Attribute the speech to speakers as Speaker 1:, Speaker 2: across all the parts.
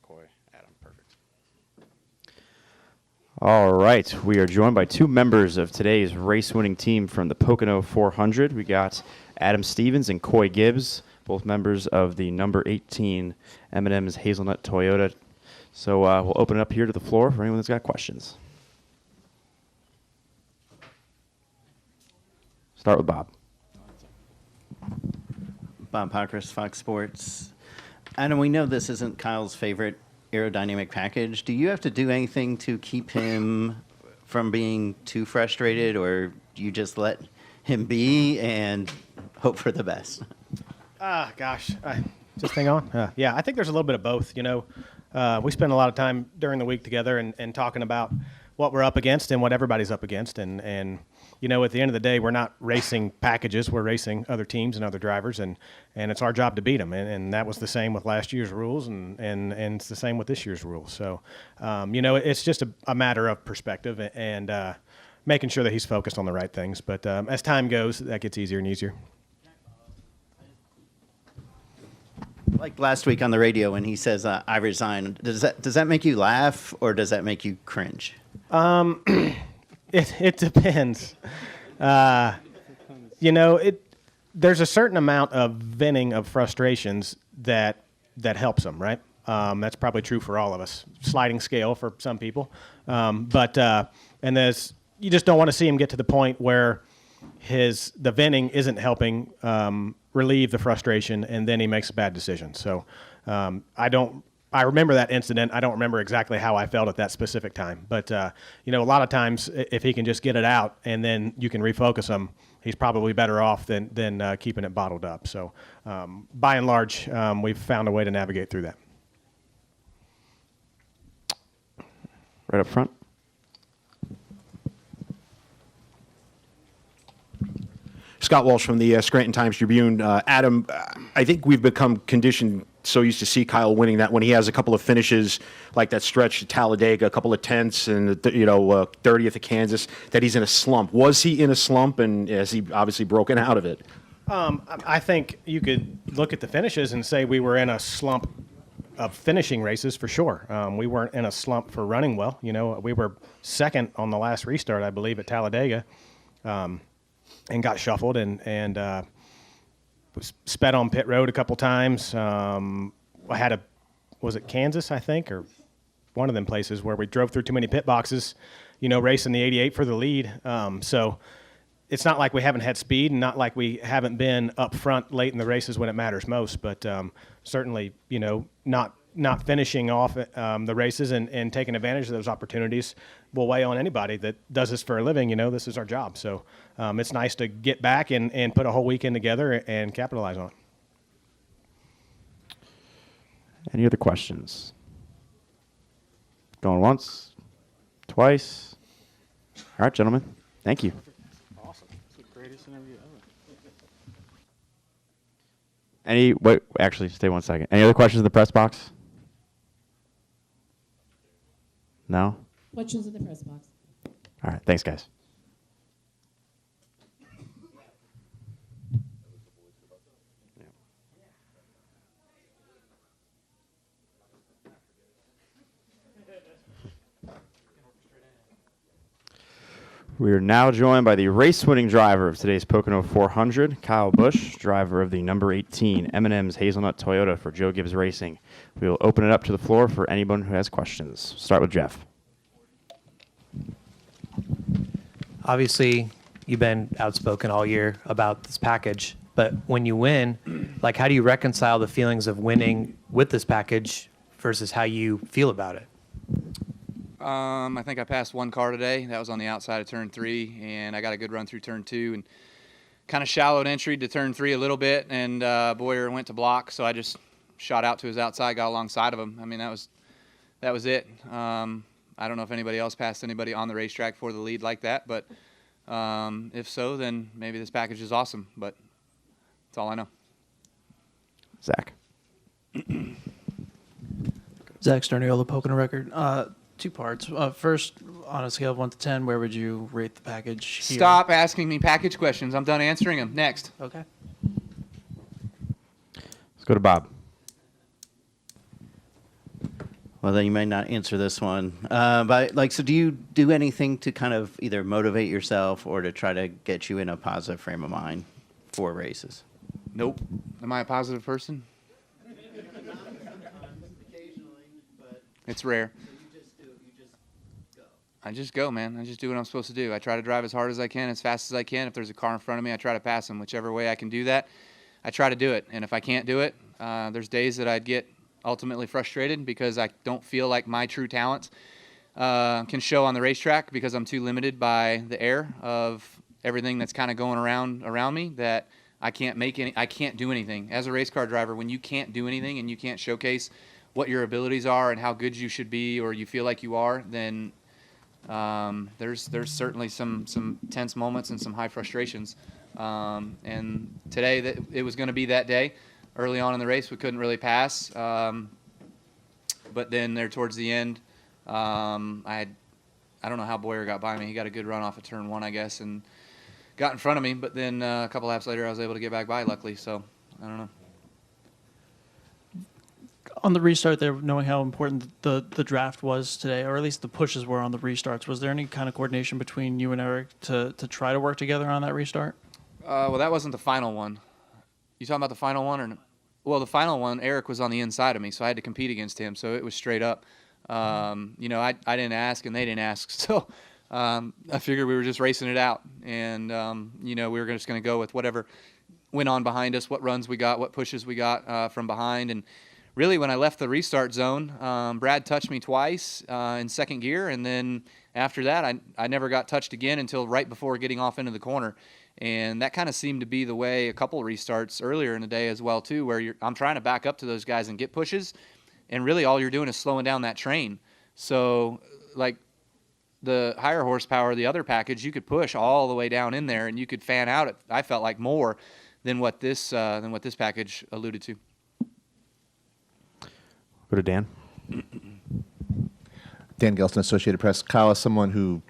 Speaker 1: Coy, Adam. Perfect.
Speaker 2: All right, we are joined by two members of today's race-winning team from the Pocono 400. We got Adam Stevens and Coy Gibbs, both members of the number 18 M&M's Hazelnut Toyota. So we'll open it up here to the floor for anyone that's got questions. Start with Bob.
Speaker 3: Bob Pockris, Fox Sports. Adam, we know this isn't Kyle's favorite aerodynamic package. Do you have to do anything to keep him from being too frustrated, or do you just let him be and hope for the best?
Speaker 4: Gosh, just hang on. Yeah, I think there's a little bit of both. You know, we spend a lot of time during the week together and talking about what we're up against and what everybody's up against. And you know, at the end of the day, we're not racing packages. We're racing other teams and other drivers, and it's our job to beat them. And that was the same with last year's rules, and it's the same with this year's rules. So, you know, it's just a matter of perspective and making sure that he's focused on the right things. But as time goes, that gets easier and easier.
Speaker 3: Like last week on the radio when he says, I resign, does that make you laugh or does that make you cringe?
Speaker 4: It depends. You know, there's a certain amount of venting of frustrations that helps them, right? That's probably true for all of us. Sliding scale for some people. But you just don't want to see him get to the point where the venting isn't helping relieve the frustration, and then he makes a bad decision. So I remember that incident. I don't remember exactly how I felt at that specific time. But, you know, a lot of times if he can just get it out and then you can refocus him, he's probably better off than keeping it bottled up. So by and large, we've found a way to navigate through that.
Speaker 2: Right up front.
Speaker 1: Scott Walsh from the Scranton Times-Tribune. Adam, I think we've become conditioned so used to see Kyle winning that when he has a couple of finishes like that stretch at Talladega, a couple of 10ths and 30th at Kansas, that he's in a slump. Was he in a slump, and has he obviously broken out of it?
Speaker 4: I think you could look at the finishes and say we were in a slump of finishing races for sure. We weren't in a slump for running well. You know, we were second on the last restart, I believe, at Talladega. And got shuffled and was sped on pit road a couple times. Was it Kansas, I think, or one of them places where we drove through too many pit boxes, you know, racing the 88 for the lead. So it's not like we haven't had speed and not like we haven't been up front late in the races when it matters most, but certainly, you know, not finishing off the races and taking advantage of those opportunities will weigh on anybody that does this for a living. You know, this is our job. So it's nice to get back and put a whole weekend together and capitalize on it.
Speaker 2: Any other questions? Going once, twice. All right, gentlemen. Thank you.
Speaker 5: Awesome. That's the greatest interview ever.
Speaker 2: Wait, actually, stay 1 second. Any other questions in the press box? No?
Speaker 6: Questions in the press box.
Speaker 2: All right. Thanks, guys. We are now joined by the race-winning driver of today's Pocono 400, Kyle Busch, driver of the number 18 M&M's Hazelnut Toyota for Joe Gibbs Racing. We will open it up to the floor for anyone who has questions. Start with Jeff.
Speaker 7: Obviously, you've been outspoken all year about this package, but when you win, like, how do you reconcile the feelings of winning with this package versus how you feel about it?
Speaker 8: I think I passed one car today. That was on the outside of turn 3, and I got a good run through turn 2 and kind of shallowed entry to turn 3 a little bit, and Boyer went to block, so I just shot out to his outside, got alongside of him. I mean, that was it. I don't know if anybody else passed anybody on the racetrack for the lead like that, but if so, then maybe this package is awesome, but that's all I know.
Speaker 2: Zach.
Speaker 9: Zach Sterniola, Pocono Record. 2 parts. First, on a scale of 1 to 10, where would you rate the package here?
Speaker 8: Stop asking me package questions. I'm done answering them. Next.
Speaker 9: Okay.
Speaker 2: Let's go to Bob.
Speaker 3: Well, then you may not answer this one. But like, so do you do anything to kind of either motivate yourself or to try to get you in a positive frame of mind for races?
Speaker 8: Nope. Am I a positive person? It's rare. I just go, man. I just do what I'm supposed to do. I try to drive as hard as I can, as fast as I can. If there's a car in front of me, I try to pass them. Whichever way I can do that, I try to do it. And if I can't do it, there's days that I'd get ultimately frustrated because I don't feel like my true talents can show on the racetrack because I'm too limited by the air of everything that's kind of going around me that I can't do anything. As a race car driver, when you can't do anything and you can't showcase what your abilities are and how good you should be or you feel like you are, then there's certainly some tense moments and some high frustrations. And today it was going to be that day. Early on in the race, we couldn't really pass. But then there towards the end, I don't know how Boyer got by me. He got a good run off of turn 1, I guess, and got in front of me. But then a couple laps later, I was able to get back by, luckily. So I don't know.
Speaker 9: On the restart there, knowing how important the draft was today, or at least the pushes were on the restarts, was there any kind of coordination between you and Eric to try to work together on that restart?
Speaker 8: Well, that wasn't the final one. You talking about the final one or no? Well, the final one, Eric was on the inside of me, so I had to compete against him. So it was straight up. I didn't ask and they didn't ask. So I figured we were just racing it out. And, we were just going to go with whatever went on behind us, what runs we got, what pushes we got from behind. And really, when I left the restart zone, Brad touched me twice in second gear. And then after that, I never got touched again until right before getting off into the corner. And that kind of seemed to be the way a couple restarts earlier in the day as well, too, where I'm trying to back up to those guys and get pushes. And really all you're doing is slowing down that train. So, like, the higher horsepower, the other package, you could push all the way down in there, and you could fan out it, I felt like, more than what this package alluded to.
Speaker 2: Go to Dan.
Speaker 6: Dan Gelston, Associated Press. Kyle, as someone who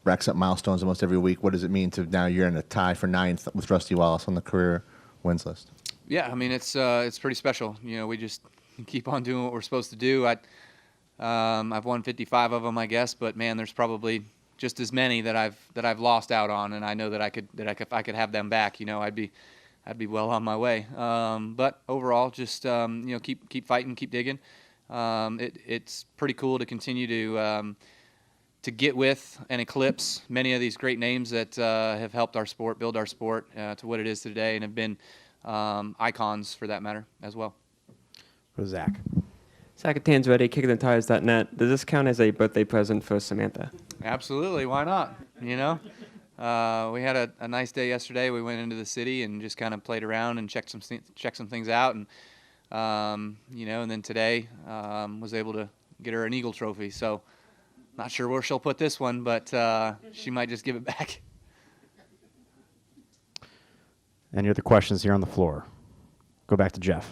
Speaker 6: racks up milestones almost every week, what does it mean to now you're in a tie for 9th with Rusty Wallace on the career wins list?
Speaker 8: Yeah, I mean, it's pretty special. We just keep on doing what we're supposed to do. I've won 55 of them, I guess, but man, there's probably just as many that I've lost out on, and I know that if I could have them back, I'd be well on my way. But overall, just keep fighting, keep digging. It's pretty cool to continue to get with and eclipse many of these great names that have helped our sport, build our sport to what it is today, and have been icons for that matter as well.
Speaker 2: Go to Zach.
Speaker 10: Zach at Tansready, kickingthetires.net. Does this count as a birthday present for Samantha?
Speaker 8: Absolutely, why not? We had a nice day yesterday. We went into the city and just kind of played around and checked some things out, and and then today was able to get her an Eagle trophy. So, not sure where she'll put this one, but she might just give it back.
Speaker 2: Any other questions here on the floor? Go back to Jeff.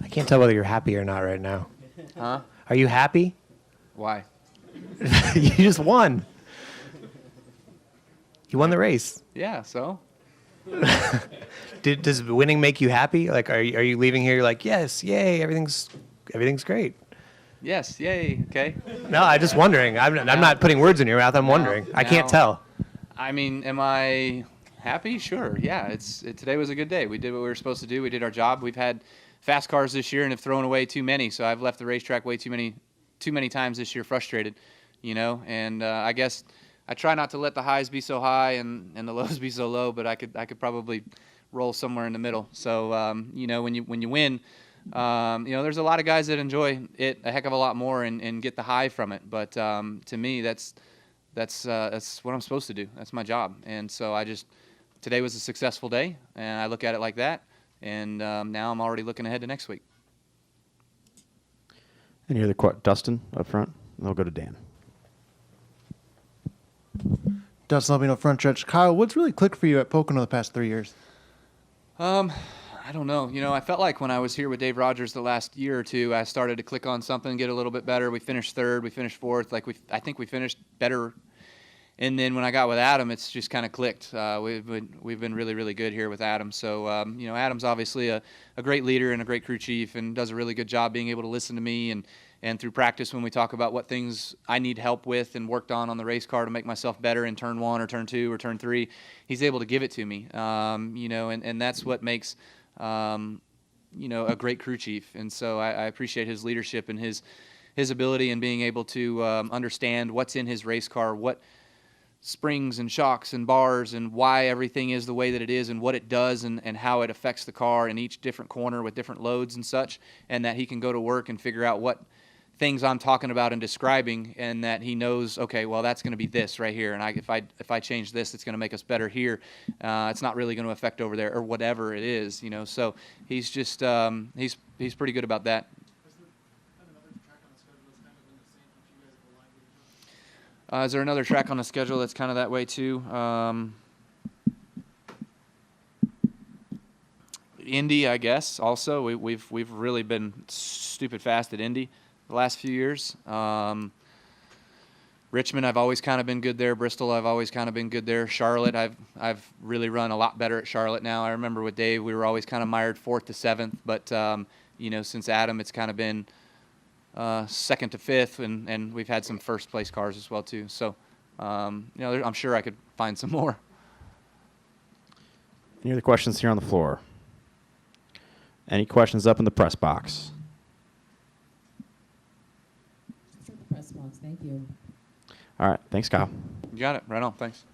Speaker 7: I can't tell whether you're happy or not right now.
Speaker 8: Huh?
Speaker 7: Are you happy?
Speaker 8: Why?
Speaker 7: You just won. You won the race.
Speaker 8: Yeah. So.
Speaker 7: Does winning make you happy? Like, are you leaving here like, yes, yay, everything's great?
Speaker 8: Yes. Yay. Okay.
Speaker 7: No, I'm just wondering. I'm not putting words in your mouth. I'm wondering. I can't tell.
Speaker 8: I mean, am I happy? Sure. Yeah. Today was a good day. We did what we were supposed to do. We did our job. We've had fast cars this year and have thrown away too many. So I've left the racetrack way too many times this year, frustrated. And I guess I try not to let the highs be so high and the lows be so low, but I could probably roll somewhere in the middle. So when you win, there's a lot of guys that enjoy it a heck of a lot more and get the high from it. But to me, that's what I'm supposed to do. That's my job. And so today was a successful day, and I look at it like that. And now I'm already looking ahead to next week.
Speaker 2: Any other Dustin up front? And I'll go to Dan.
Speaker 11: Dustin Lubino, front stretch. Kyle, what's really clicked for you at Pocono the past 3 years?
Speaker 8: I don't know. I felt like when I was here with Dave Rogers the last year or two, I started to click on something, get a little bit better. We finished third, we finished fourth. I think we finished better And then when I got with Adam, it's just kind of clicked. We've been really, really good here with Adam. So, Adam's obviously a great leader and a great crew chief and does a really good job being able to listen to me and through practice when we talk about what things I need help with and worked on the race car to make myself better in turn 1 or turn 2 or turn 3, he's able to give it to me. And that's what makes, a great crew chief. And so I appreciate his leadership and his ability and being able to understand what's in his race car, what springs and shocks and bars and why everything is the way that it is and what it does and how it affects the car in each different corner with different loads and such, and that he can go to work and figure out what things I'm talking about and describing, and that he knows, okay, well, that's going to be this right here, and if I change this, it's going to make us better here. It's not really going to affect over there or whatever it is, So he's just he's pretty good about that. Is there another track on the schedule that's kind of that way too? Indy, I guess. Also, we've really been stupid fast at Indy the last few years. Richmond, I've always kind of been good there. Bristol, I've always kind of been good there. Charlotte, I've really run a lot better at Charlotte now. I remember with Dave, we were always kind of mired 4th to 7th, but since Adam, it's kind of been 2nd to 5th, and we've had some first place cars as well too. So, I'm sure I could find some more.
Speaker 2: Any other questions here on the floor? Any questions up in the press box?
Speaker 12: Press box, thank you.
Speaker 2: All right, thanks, Kyle.
Speaker 8: You got it. Right on. Thanks.